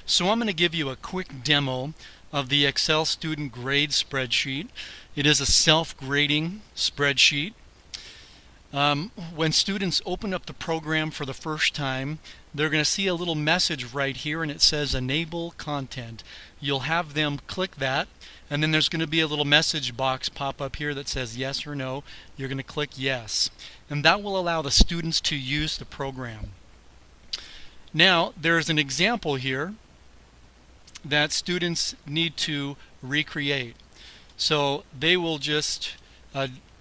So I'm going to give you a quick demo of the Excel student grade spreadsheet. It is a self-grading spreadsheet. When students open up the program for the first time, they're going to see a little message right here, and it says enable content. You'll have them click that, and then there's going to be a little message box pop up here that says yes or no. You're going to click yes, and that will allow the students to use the program. Now there's an example here that students need to recreate. So they will just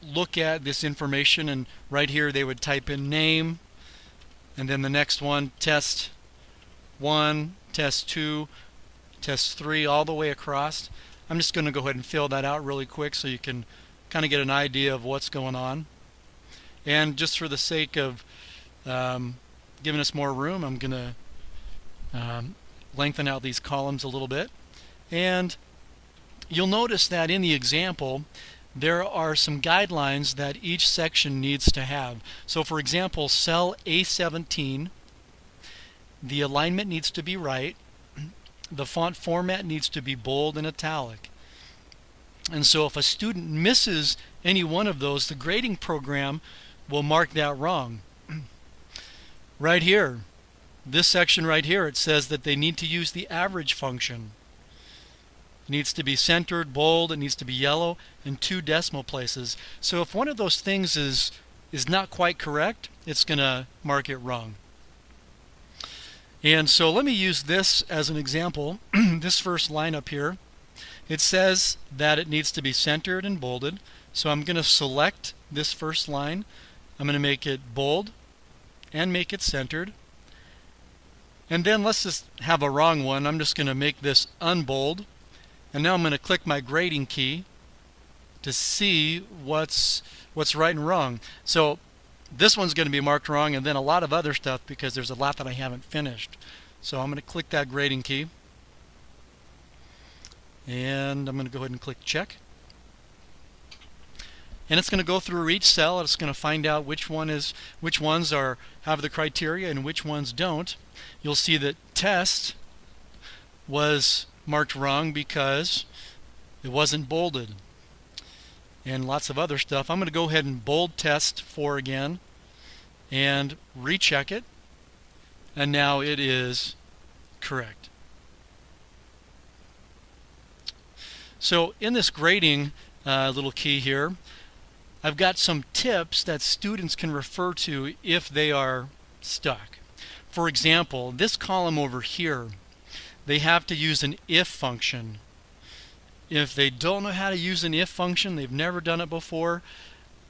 look at this information, and right here they would type in name, and then the next one, test 1, test 2, test 3, all the way across. I'm just going to go ahead and fill that out really quick so you can kind of get an idea of what's going on. And just for the sake of giving us more room, I'm going to lengthen out these columns a little bit. And you'll notice that in the example there are some guidelines that each section needs to have. So for example, cell A17, the alignment needs to be right, the font format needs to be bold and italic. And so if a student misses any one of those, the grading program will mark that wrong. Right here, this section right here, it says that they need to use the average function. It needs to be centered, bold, it needs to be yellow, and 2 decimal places. So if one of those things is not quite correct, it's going to mark it wrong. And so let me use this as an example. This first line up here, it says that it needs to be centered and bolded. So I'm going to select this first line. I'm going to make it bold and make it centered. And then let's just have a wrong one. I'm just going to make this unbold. And now I'm going to click my grading key to see what's right and wrong. So this one's going to be marked wrong, and then a lot of other stuff because there's a lot that I haven't finished. So I'm going to click that grading key, and I'm going to go ahead and click check. And it's going to go through each cell, and it's going to find out which ones have the criteria and which ones don't. You'll see that test was marked wrong because it wasn't bolded, and lots of other stuff. I'm going to go ahead and bold test 4 again and recheck it, and now it is correct. So in this grading little key here, I've got some tips that students can refer to if they are stuck. For example, this column over here, they have to use an if function. If they don't know how to use an if function, they've never done it before,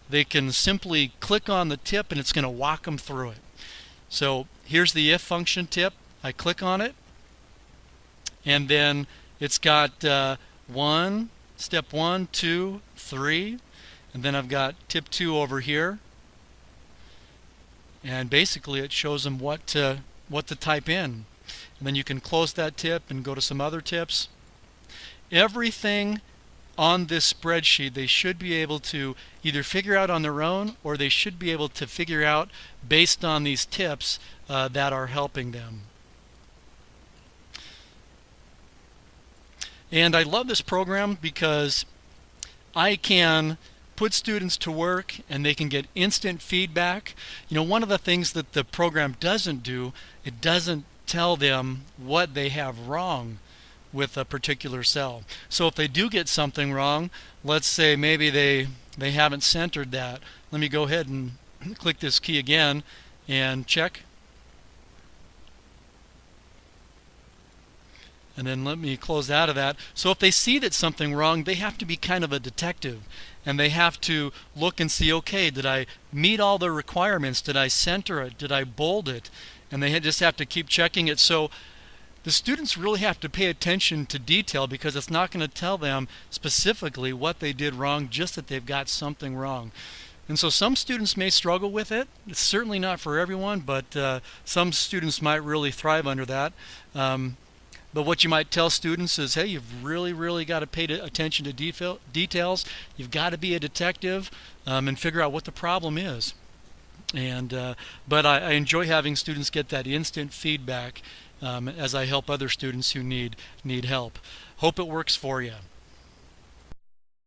they can simply click on the tip and it's going to walk them through it. So here's the if function tip. I click on it, and then it's got step 1, 2, 3, and then I've got tip 2 over here, and basically it shows them what to type in. And then you can close that tip and go to some other tips. Everything on this spreadsheet they should be able to either figure out on their own, or they should be able to figure out based on these tips that are helping them. And I love this program because I can put students to work and they can get instant feedback. You know, one of the things that the program doesn't do, it doesn't tell them what they have wrong with a particular cell. So if they do get something wrong, let's say maybe they haven't centered that. Let me go ahead and click this key again and check. And then let me close out of that. So if they see that something wrong, they have to be kind of a detective, and they have to look and see, okay, did I meet all the requirements? Did I center it? Did I bold it? And they just have to keep checking it. So the students really have to pay attention to detail, because it's not going to tell them specifically what they did wrong, just that they've got something wrong. And so some students may struggle with it. It's certainly not for everyone, but some students might really thrive under that. But what you might tell students is, hey, you've really got to pay attention to details. You've got to be a detective and figure out what the problem is. And but I enjoy having students get that instant feedback as I help other students who need help. Hope it works for you.